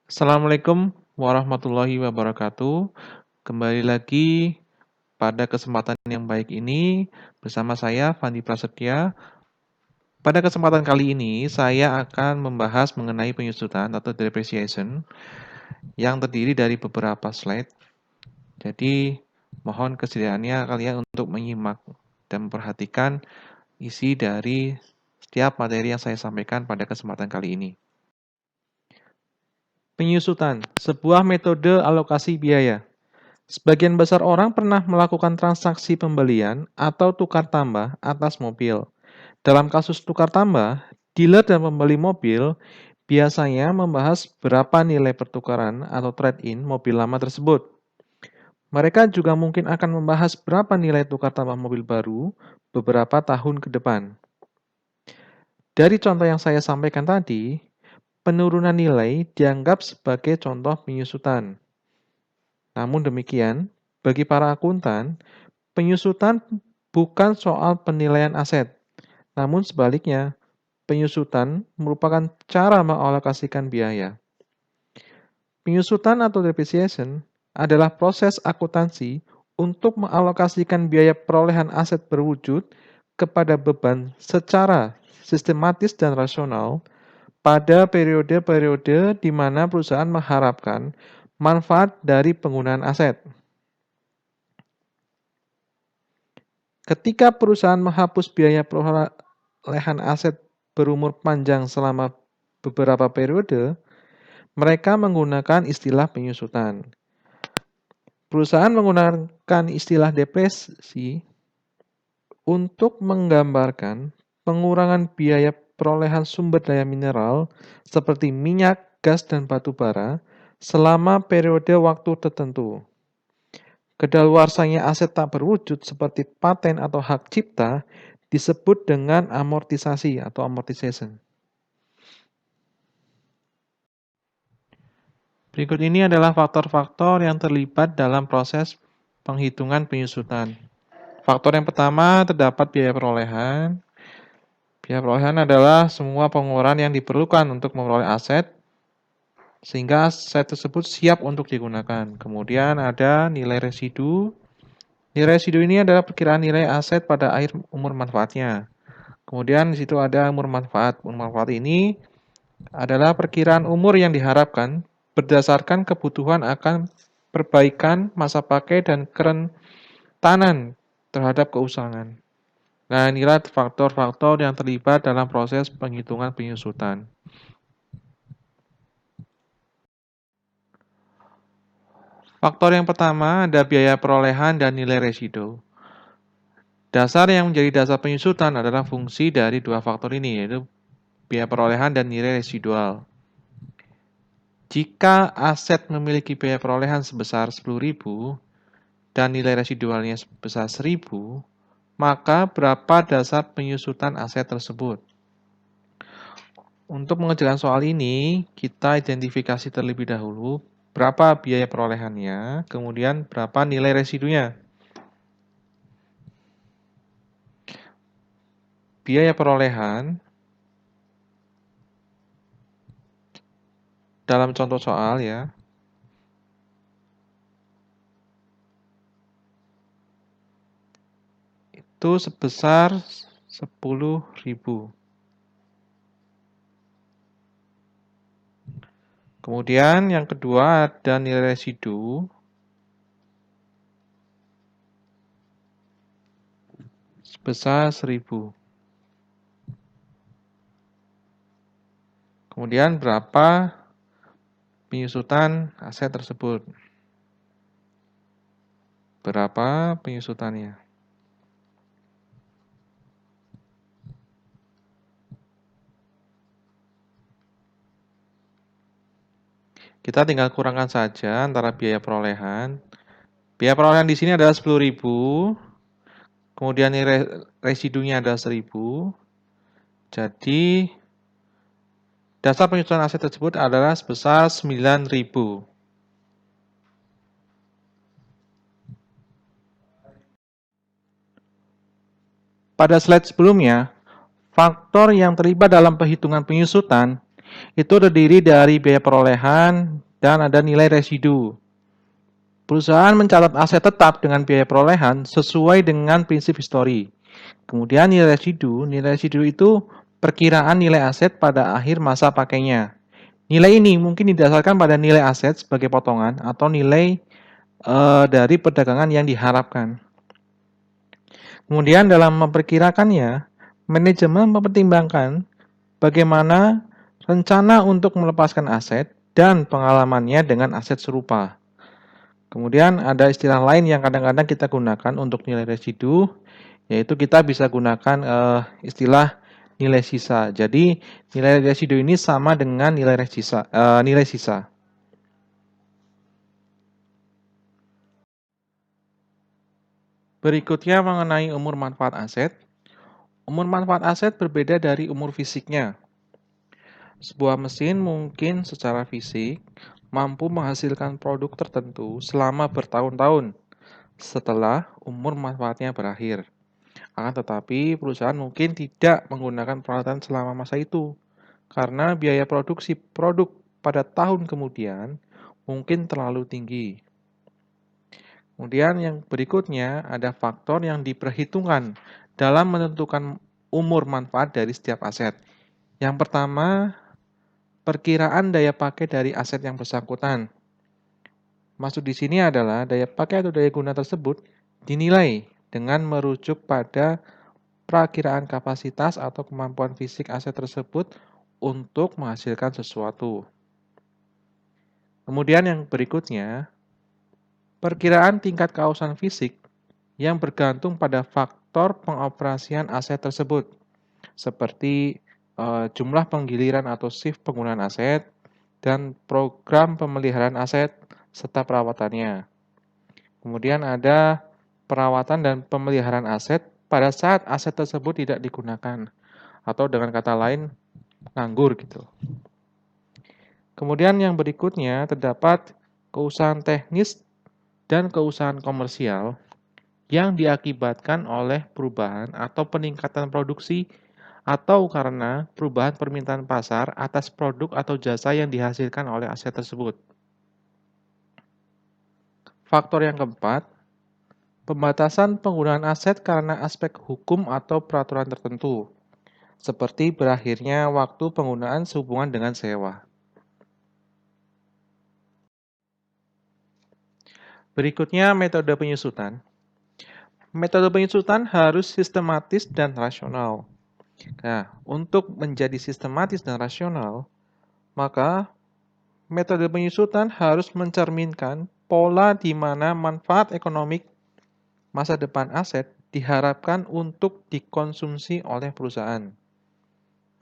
Assalamualaikum warahmatullahi wabarakatuh. Kembali lagi pada kesempatan yang baik ini bersama saya Fandi Prasetya. Pada kesempatan kali ini saya akan membahas mengenai penyusutan atau depreciation yang terdiri dari beberapa slide. Jadi mohon kesediaannya kalian untuk menyimak dan memperhatikan isi dari setiap materi yang saya sampaikan pada kesempatan kali ini. Penyusutan, sebuah metode alokasi biaya. Sebagian besar orang pernah melakukan transaksi pembelian atau tukar tambah atas mobil. Dalam kasus tukar tambah, dealer dan pembeli mobil biasanya membahas berapa nilai pertukaran atau trade-in mobil lama tersebut. Mereka juga mungkin akan membahas berapa nilai tukar tambah mobil baru beberapa tahun ke depan. Dari contoh yang saya sampaikan tadi, penurunan nilai dianggap sebagai contoh penyusutan. Namun demikian, bagi para akuntan, penyusutan bukan soal penilaian aset, namun sebaliknya, penyusutan merupakan cara mengalokasikan biaya. Penyusutan atau depreciation adalah proses akuntansi untuk mengalokasikan biaya perolehan aset berwujud kepada beban secara sistematis dan rasional pada periode-periode di mana perusahaan mengharapkan manfaat dari penggunaan aset. Ketika perusahaan menghapus biaya perolehan aset berumur panjang selama beberapa periode, mereka menggunakan istilah penyusutan. Perusahaan menggunakan istilah depresi untuk menggambarkan pengurangan biaya perolehan sumber daya mineral seperti minyak, gas, dan batu bara selama periode waktu tertentu. Kedaluarsanya aset tak berwujud seperti paten atau hak cipta disebut dengan amortisasi atau amortization. Berikut ini adalah faktor-faktor yang terlibat dalam proses penghitungan penyusutan. Faktor yang pertama terdapat biaya perolehan. Biaya perolehan adalah semua pengeluaran yang diperlukan untuk memperoleh aset sehingga aset tersebut siap untuk digunakan. Kemudian ada nilai residu. Nilai residu ini adalah perkiraan nilai aset pada akhir umur manfaatnya. Kemudian di situ ada umur manfaat. Umur manfaat ini adalah perkiraan umur yang diharapkan berdasarkan kebutuhan akan perbaikan masa pakai dan kerentanan terhadap keusangan. Nah, inilah faktor-faktor yang terlibat dalam proses penghitungan penyusutan. Faktor yang pertama ada biaya perolehan dan nilai residu. Dasar yang menjadi dasar penyusutan adalah fungsi dari dua faktor ini, yaitu biaya perolehan dan nilai residual. Jika aset memiliki biaya perolehan sebesar 10.000 dan nilai residualnya sebesar 1.000, maka berapa dasar penyusutan aset tersebut? Untuk mengerjakan soal ini, kita identifikasi terlebih dahulu berapa biaya perolehannya, kemudian berapa nilai residunya. Biaya perolehan dalam contoh soal ya, itu sebesar 10.000. Kemudian yang kedua ada nilai residu sebesar 1.000. Kemudian berapa penyusutan aset tersebut? Berapa penyusutannya? Kita tinggal kurangkan saja antara biaya perolehan. Biaya perolehan di sini adalah 10.000. Kemudian nilai residunya adalah 1.000. Jadi dasar penyusutan aset tersebut adalah sebesar 9.000. Pada slide sebelumnya, faktor yang terlibat dalam perhitungan penyusutan Itu terdiri dari biaya perolehan dan ada nilai residu. Perusahaan mencatat aset tetap dengan biaya perolehan sesuai dengan prinsip histori. Kemudian nilai residu itu perkiraan nilai aset pada akhir masa pakainya. Nilai ini mungkin didasarkan pada nilai aset sebagai potongan atau nilai dari perdagangan yang diharapkan. Kemudian dalam memperkirakannya, manajemen mempertimbangkan bagaimana rencana untuk melepaskan aset dan pengalamannya dengan aset serupa. Kemudian ada istilah lain yang kadang-kadang kita gunakan untuk nilai residu, yaitu kita bisa gunakan istilah nilai sisa. Jadi nilai residu ini sama dengan nilai sisa. Berikutnya mengenai umur manfaat aset. Umur manfaat aset berbeda dari umur fisiknya. Sebuah mesin mungkin secara fisik mampu menghasilkan produk tertentu selama bertahun-tahun setelah umur manfaatnya berakhir. Akan tetapi, perusahaan mungkin tidak menggunakan peralatan selama masa itu karena biaya produksi produk pada tahun kemudian mungkin terlalu tinggi. Kemudian yang berikutnya ada faktor yang diperhitungkan dalam menentukan umur manfaat dari setiap aset. Yang pertama, perkiraan daya pakai dari aset yang bersangkutan. Maksud di sini adalah daya pakai atau daya guna tersebut dinilai dengan merujuk pada perakiraan kapasitas atau kemampuan fisik aset tersebut untuk menghasilkan sesuatu. Kemudian yang berikutnya, perkiraan tingkat keausan fisik yang bergantung pada faktor pengoperasian aset tersebut, seperti jumlah penggiliran atau shift penggunaan aset, dan program pemeliharaan aset serta perawatannya. Kemudian ada perawatan dan pemeliharaan aset pada saat aset tersebut tidak digunakan, atau dengan kata lain, nganggur gitu. Kemudian yang berikutnya terdapat keusahaan teknis dan keusahaan komersial yang diakibatkan oleh perubahan atau peningkatan produksi atau karena perubahan permintaan pasar atas produk atau jasa yang dihasilkan oleh aset tersebut. Faktor yang keempat, pembatasan penggunaan aset karena aspek hukum atau peraturan tertentu, seperti berakhirnya waktu penggunaan sehubungan dengan sewa. Berikutnya metode penyusutan. Metode penyusutan harus sistematis dan rasional. Nah, untuk menjadi sistematis dan rasional, maka metode penyusutan harus mencerminkan pola di mana manfaat ekonomik masa depan aset diharapkan untuk dikonsumsi oleh perusahaan.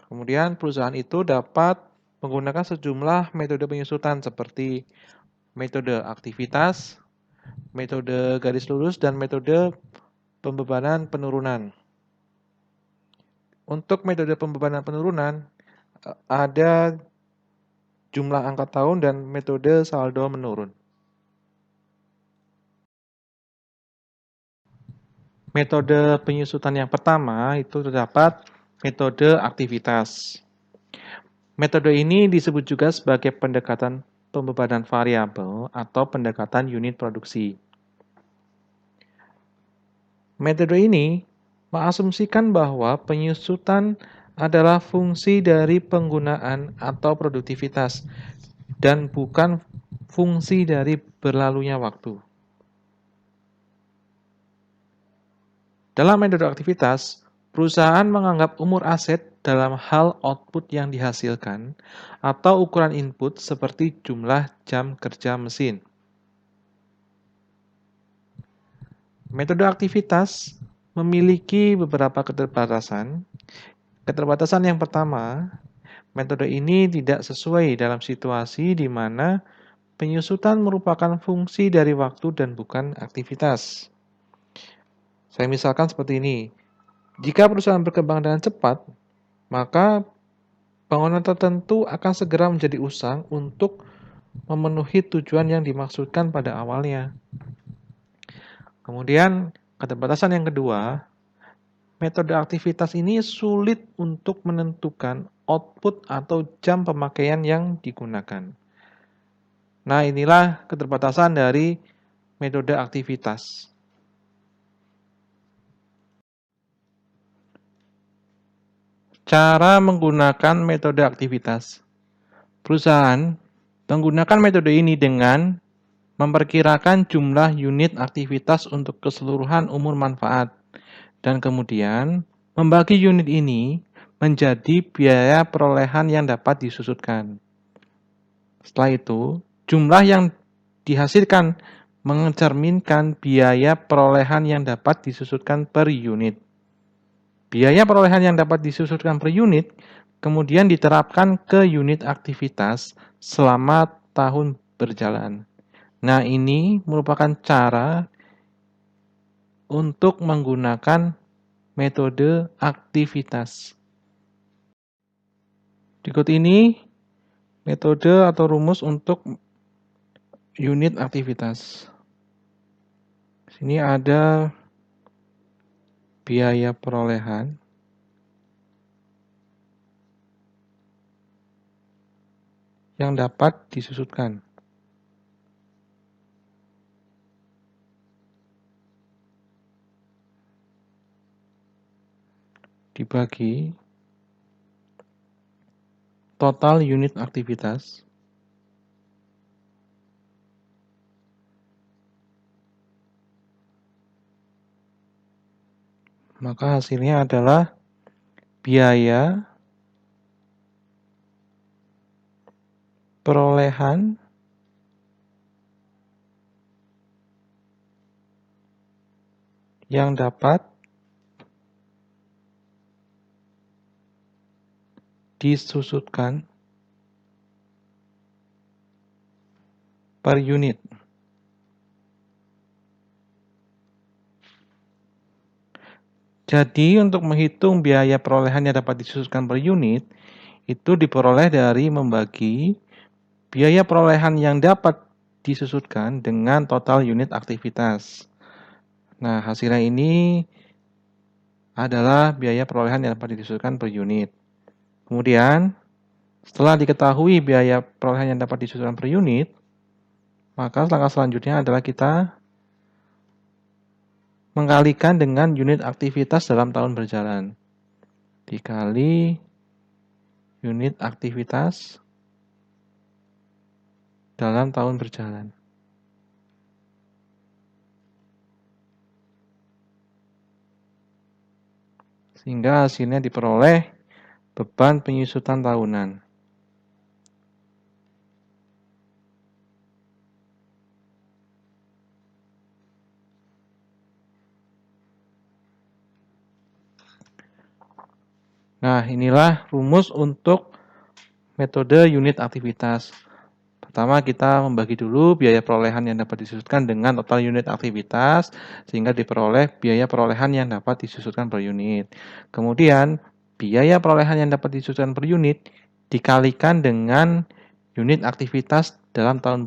Kemudian perusahaan itu dapat menggunakan sejumlah metode penyusutan seperti metode aktivitas, metode garis lurus, dan metode pembebanan penurunan. Untuk metode pembebanan penurunan, ada jumlah angka tahun dan metode saldo menurun. Metode penyusutan yang pertama itu terdapat metode aktivitas. Metode ini disebut juga sebagai pendekatan pembebanan variabel atau pendekatan unit produksi. Metode ini mengasumsikan bahwa penyusutan adalah fungsi dari penggunaan atau produktivitas dan bukan fungsi dari berlalunya waktu. Dalam metode aktivitas, perusahaan menganggap umur aset dalam hal output yang dihasilkan atau ukuran input seperti jumlah jam kerja mesin. Metode aktivitas memiliki beberapa keterbatasan. Keterbatasan yang pertama, metode ini tidak sesuai dalam situasi di mana penyusutan merupakan fungsi dari waktu dan bukan aktivitas. Saya misalkan seperti ini, jika perusahaan berkembang dengan cepat, maka bangunan tertentu akan segera menjadi usang untuk memenuhi tujuan yang dimaksudkan pada awalnya. Kemudian, keterbatasan yang kedua, metode aktivitas ini sulit untuk menentukan output atau jam pemakaian yang digunakan. Nah, inilah keterbatasan dari metode aktivitas. Cara menggunakan metode aktivitas. Perusahaan menggunakan metode ini dengan memperkirakan jumlah unit aktivitas untuk keseluruhan umur manfaat, dan kemudian membagi unit ini menjadi biaya perolehan yang dapat disusutkan. Setelah itu, jumlah yang dihasilkan mencerminkan biaya perolehan yang dapat disusutkan per unit. Biaya perolehan yang dapat disusutkan per unit kemudian diterapkan ke unit aktivitas selama tahun berjalan. Nah, ini merupakan cara untuk menggunakan metode aktivitas. Berikut ini metode atau rumus untuk unit aktivitas. Sini ada biaya perolehan yang dapat disusutkan. Dibagi total unit aktivitas maka hasilnya adalah biaya perolehan yang dapat disusutkan per unit. Jadi untuk menghitung biaya perolehan yang dapat disusutkan per unit, itu diperoleh dari membagi biaya perolehan yang dapat disusutkan dengan total unit aktivitas. Nah, hasilnya ini adalah biaya perolehan yang dapat disusutkan per unit. Kemudian, setelah diketahui biaya perolehan yang dapat disusutkan per unit, maka langkah selanjutnya adalah kita mengkalikan dengan unit aktivitas dalam tahun berjalan. Dikali unit aktivitas dalam tahun berjalan. Sehingga hasilnya diperoleh beban penyusutan tahunan. Nah, inilah rumus untuk metode unit aktivitas. Pertama, kita membagi dulu biaya perolehan yang dapat disusutkan dengan total unit aktivitas, sehingga diperoleh biaya perolehan yang dapat disusutkan per unit. Kemudian, biaya perolehan yang dapat disusutkan per unit dikalikan dengan unit aktivitas dalam tahun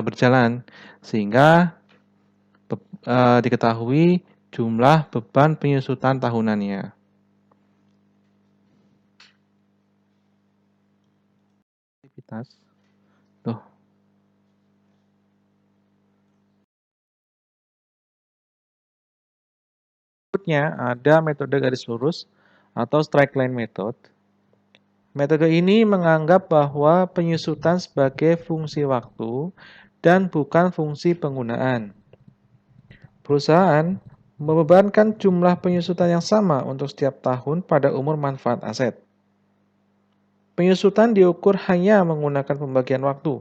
berjalan, sehingga diketahui jumlah beban penyusutan tahunannya. Aktivitas. Tuh. Berikutnya ada metode garis lurus atau straight line method. Metode ini menganggap bahwa penyusutan sebagai fungsi waktu dan bukan fungsi penggunaan. Perusahaan membebankan jumlah penyusutan yang sama untuk setiap tahun pada umur manfaat aset. Penyusutan diukur hanya menggunakan pembagian waktu.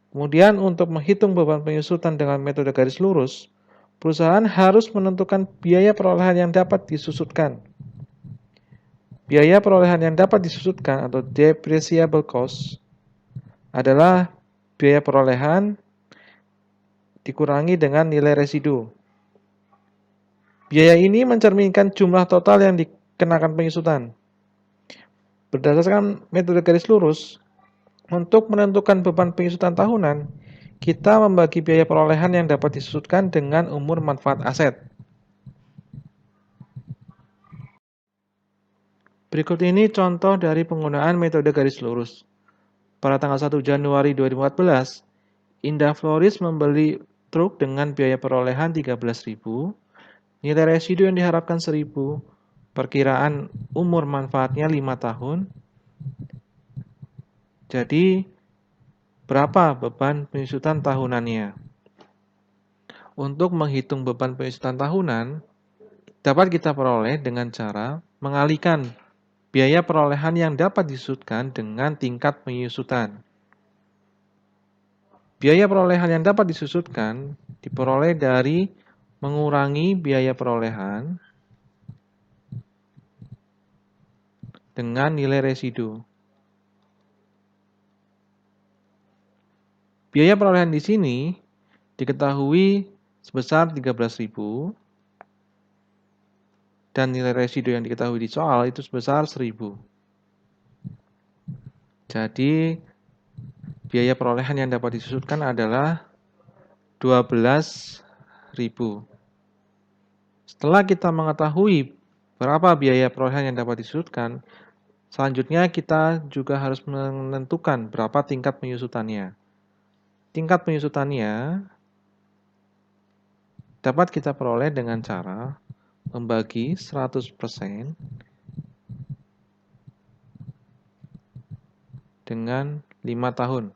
Kemudian untuk menghitung beban penyusutan dengan metode garis lurus, perusahaan harus menentukan biaya perolehan yang dapat disusutkan. Biaya perolehan yang dapat disusutkan atau depreciable cost adalah biaya perolehan dikurangi dengan nilai residu. Biaya ini mencerminkan jumlah total yang dikenakan penyusutan. Berdasarkan metode garis lurus, untuk menentukan beban penyusutan tahunan, kita membagi biaya perolehan yang dapat disusutkan dengan umur manfaat aset. Berikut ini contoh dari penggunaan metode garis lurus. Pada tanggal 1 Januari 2014, Indah Floris membeli truk dengan biaya perolehan 13.000, nilai residu yang diharapkan 1.000, perkiraan umur manfaatnya 5 tahun. Jadi, berapa beban penyusutan tahunannya? Untuk menghitung beban penyusutan tahunan, dapat kita peroleh dengan cara mengalihkan biaya perolehan yang dapat disusutkan dengan tingkat penyusutan. Biaya perolehan yang dapat disusutkan diperoleh dari mengurangi biaya perolehan dengan nilai residu. Biaya perolehan di sini diketahui sebesar 13.000 dan nilai residu yang diketahui di soal itu sebesar 1.000. Jadi biaya perolehan yang dapat disusutkan adalah 12.000. Setelah kita mengetahui berapa biaya perolehan yang dapat disusutkan, selanjutnya kita juga harus menentukan berapa tingkat penyusutannya. Tingkat penyusutannya dapat kita peroleh dengan cara membagi 100% dengan 5 tahun.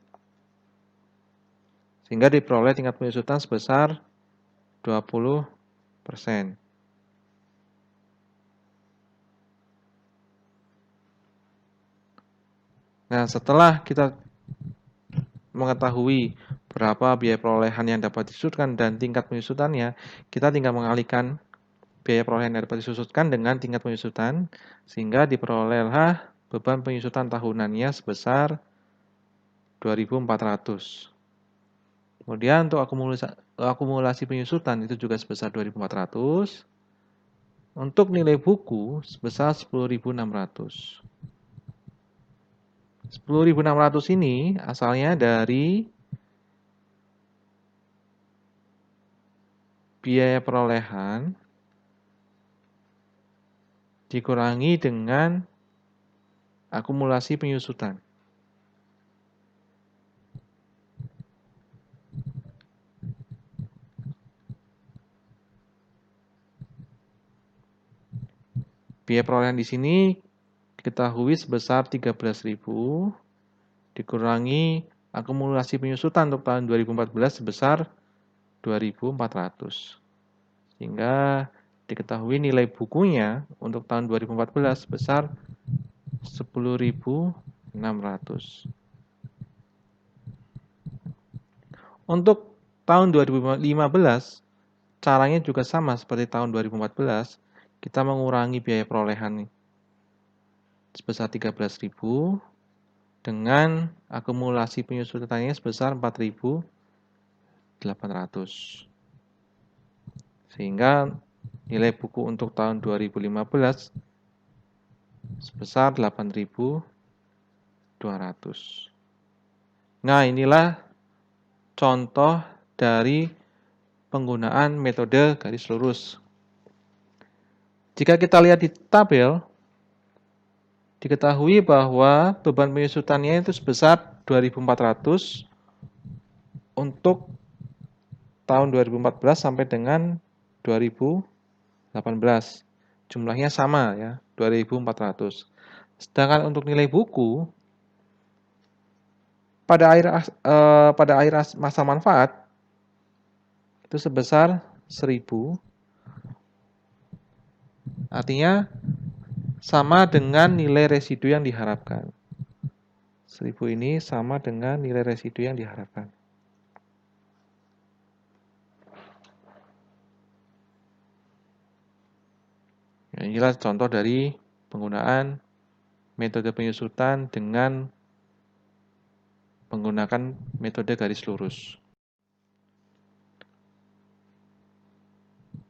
Sehingga diperoleh tingkat penyusutan sebesar 20%. Nah, setelah kita mengetahui berapa biaya perolehan yang dapat disusutkan dan tingkat penyusutannya, kita tinggal mengalihkan biaya perolehan yang dapat disusutkan dengan tingkat penyusutan, sehingga diperolehlah beban penyusutan tahunannya sebesar 2.400. Kemudian untuk akumulasi penyusutan itu juga sebesar 2.400. Untuk nilai buku sebesar 10.600. 10.600 ini asalnya dari biaya perolehan dikurangi dengan akumulasi penyusutan. Biaya perolehan di sini diketahui sebesar 13.000 dikurangi akumulasi penyusutan untuk tahun 2014 sebesar 2.400. Sehingga diketahui nilai bukunya untuk tahun 2014 sebesar 10.600. Untuk tahun 2015, caranya juga sama seperti tahun 2014, kita mengurangi biaya perolehan sebesar 13.000 dengan akumulasi penyusutannya sebesar 4.800. Sehingga nilai buku untuk tahun 2015 sebesar 8.200. Nah, inilah contoh dari penggunaan metode garis lurus. Jika kita lihat di tabel, diketahui bahwa beban penyusutannya itu sebesar 2.400 untuk tahun 2014 sampai dengan 2018. Jumlahnya sama ya, 2.400. Sedangkan untuk nilai buku pada akhir masa manfaat itu sebesar 1.000. Artinya sama dengan nilai residu yang diharapkan. 1.000 ini sama dengan nilai residu yang diharapkan. Nah, inilah contoh dari penggunaan metode penyusutan dengan menggunakan metode garis lurus.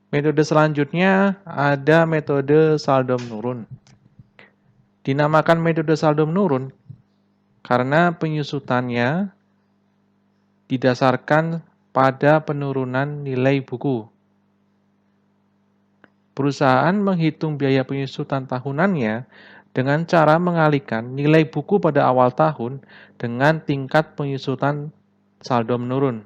Metode selanjutnya ada metode saldo menurun. Dinamakan metode saldo menurun karena penyusutannya didasarkan pada penurunan nilai buku. Perusahaan menghitung biaya penyusutan tahunannya dengan cara mengalihkan nilai buku pada awal tahun dengan tingkat penyusutan saldo menurun.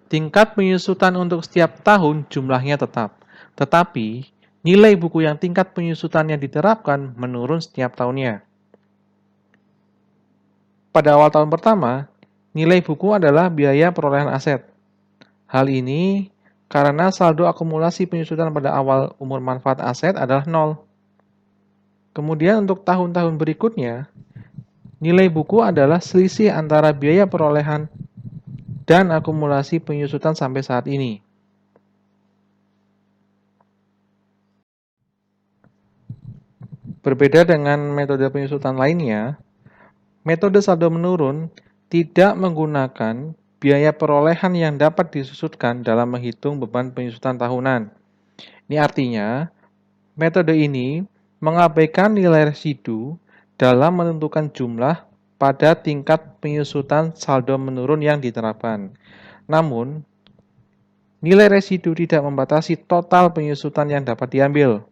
Tingkat penyusutan untuk setiap tahun jumlahnya tetap, tetapi nilai buku yang tingkat penyusutannya diterapkan menurun setiap tahunnya. Pada awal tahun pertama, nilai buku adalah biaya perolehan aset. Hal ini karena saldo akumulasi penyusutan pada awal umur manfaat aset adalah 0. Kemudian untuk tahun-tahun berikutnya, nilai buku adalah selisih antara biaya perolehan dan akumulasi penyusutan sampai saat ini. Berbeda dengan metode penyusutan lainnya, metode saldo menurun tidak menggunakan biaya perolehan yang dapat disusutkan dalam menghitung beban penyusutan tahunan. Ini artinya, metode ini mengabaikan nilai residu dalam menentukan jumlah pada tingkat penyusutan saldo menurun yang diterapkan. Namun, nilai residu tidak membatasi total penyusutan yang dapat diambil.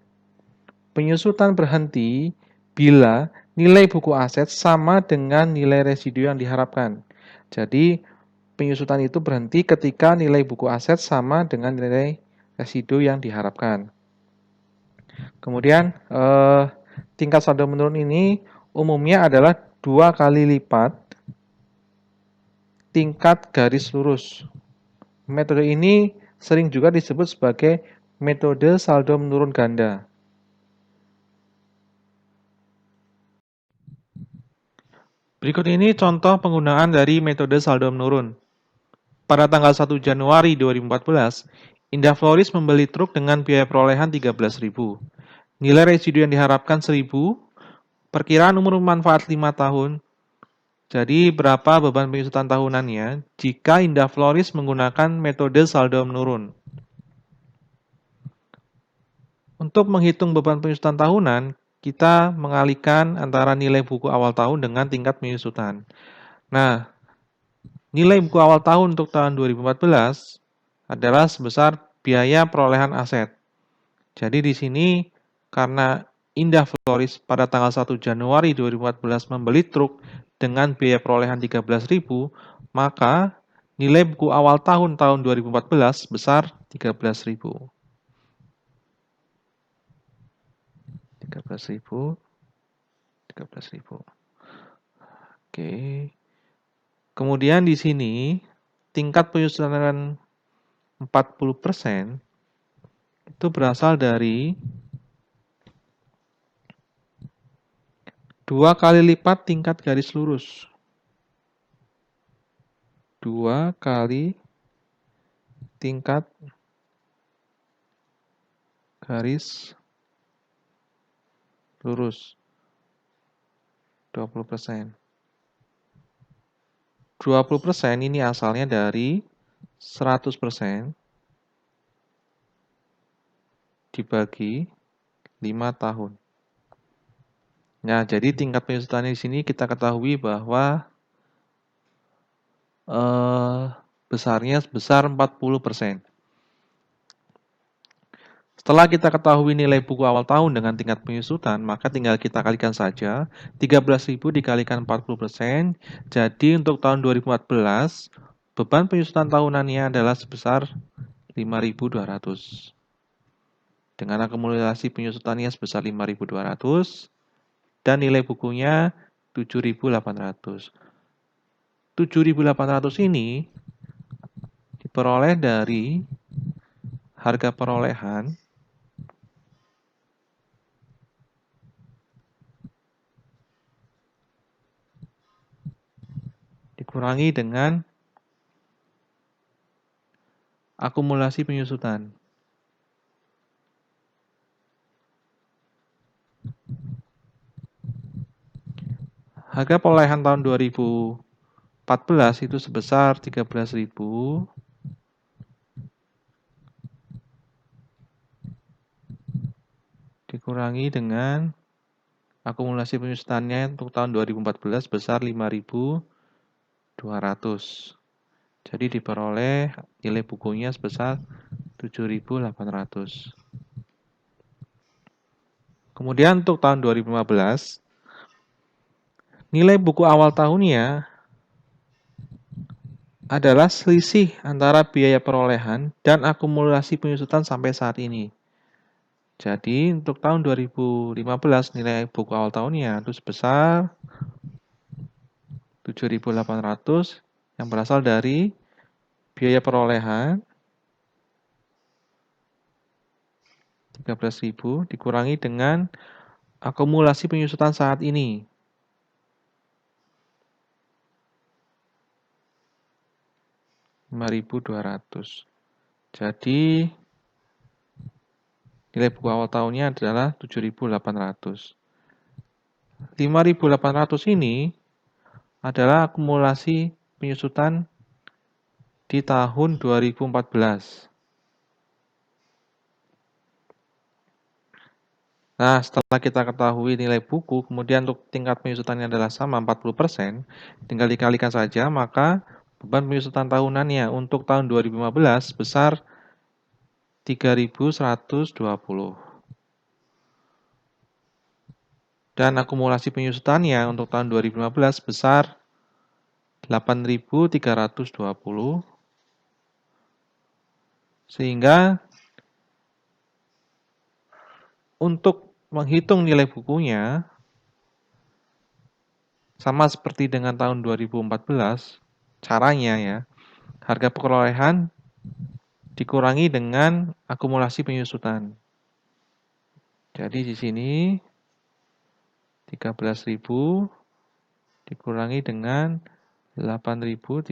Penyusutan berhenti bila nilai buku aset sama dengan nilai residu yang diharapkan. Jadi, penyusutan itu berhenti ketika nilai buku aset sama dengan nilai residu yang diharapkan. Kemudian, tingkat saldo menurun ini umumnya adalah 2 kali lipat tingkat garis lurus. Metode ini sering juga disebut sebagai metode saldo menurun ganda. Berikut ini contoh penggunaan dari metode saldo menurun. Pada tanggal 1 Januari 2014, Indah Floris membeli truk dengan biaya perolehan 13.000. Nilai residu yang diharapkan 1.000, perkiraan umur manfaat 5 tahun. Jadi berapa beban penyusutan tahunannya jika Indah Floris menggunakan metode saldo menurun? Untuk menghitung beban penyusutan tahunan, kita mengalihkan antara nilai buku awal tahun dengan tingkat penyusutan. Nah, nilai buku awal tahun untuk tahun 2014 adalah sebesar biaya perolehan aset. Jadi di sini karena Indah Floris pada tanggal 1 Januari 2014 membeli truk dengan biaya perolehan 13.000, maka nilai buku awal tahun 2014 sebesar 13.000. 13.000. Oke. Kemudian di sini tingkat penyusutan 40% itu berasal dari 2 kali lipat tingkat garis lurus. 2 kali tingkat garis lurus. 20%. 20% ini asalnya dari 100% dibagi 5 tahun. Nah, jadi tingkat penyusutannya di sini kita ketahui bahwa besarnya sebesar 40%. Setelah kita ketahui nilai buku awal tahun dengan tingkat penyusutan, maka tinggal kita kalikan saja. 13.000 dikalikan 40%, jadi untuk tahun 2014, beban penyusutan tahunannya adalah sebesar 5.200. Dengan akumulasi penyusutannya sebesar 5.200, dan nilai bukunya 7.800. 7.800 ini diperoleh dari harga perolehan dikurangi dengan akumulasi penyusutan. Harga perolehan tahun 2014 itu sebesar 13.000 dikurangi dengan akumulasi penyusutannya untuk tahun 2014 sebesar 5.200. Jadi diperoleh nilai bukunya sebesar 7.800. Kemudian untuk tahun 2015, nilai buku awal tahunnya adalah selisih antara biaya perolehan dan akumulasi penyusutan sampai saat ini. Jadi untuk tahun 2015 nilai buku awal tahunnya itu sebesar 7.800 yang berasal dari biaya perolehan 13.000 dikurangi dengan akumulasi penyusutan saat ini. 5.200. Jadi nilai buku awal tahunnya adalah 7.800. 5.800 ini adalah akumulasi penyusutan di tahun 2014. Nah, setelah kita ketahui nilai buku, kemudian untuk tingkat penyusutannya adalah sama 40%, tinggal dikalikan saja, maka beban penyusutan tahunannya untuk tahun 2015 besar 3.120. Dan akumulasi penyusutannya untuk tahun 2015 besar 8.320. Sehingga untuk menghitung nilai bukunya sama seperti dengan tahun 2014, caranya ya, harga perolehan dikurangi dengan akumulasi penyusutan. Jadi di sini 13.000 dikurangi dengan 8.320.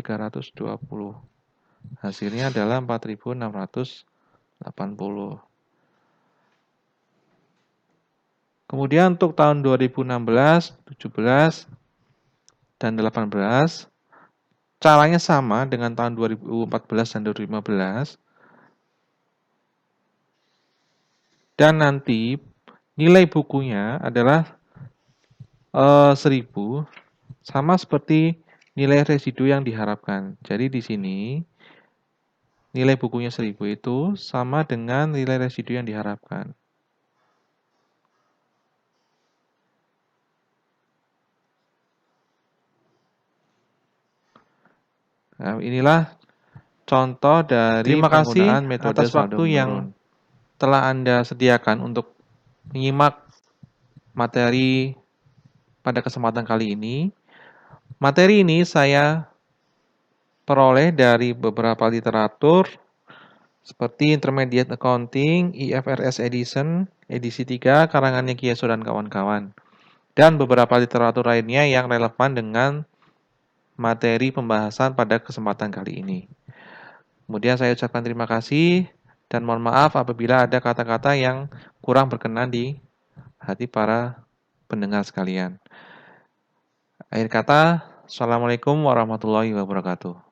Hasilnya adalah 4.680. Kemudian untuk tahun 2016, 17, dan 18, caranya sama dengan tahun 2014 dan 2015. Dan nanti nilai bukunya adalah 1.000, sama seperti nilai residu yang diharapkan. Jadi di sini nilai bukunya 1.000 itu sama dengan nilai residu yang diharapkan. Nah, inilah contoh dari penggunaan metode saldo menurun. Telah Anda sediakan untuk menyimak materi pada kesempatan kali ini. Materi ini saya peroleh dari beberapa literatur seperti Intermediate Accounting, IFRS Edition, edisi 3, karangannya Kiaso dan kawan-kawan. Dan beberapa literatur lainnya yang relevan dengan materi pembahasan pada kesempatan kali ini. Kemudian saya ucapkan terima kasih dan mohon maaf apabila ada kata-kata yang kurang berkenan di hati para pendengar sekalian. Akhir kata, Assalamualaikum warahmatullahi wabarakatuh.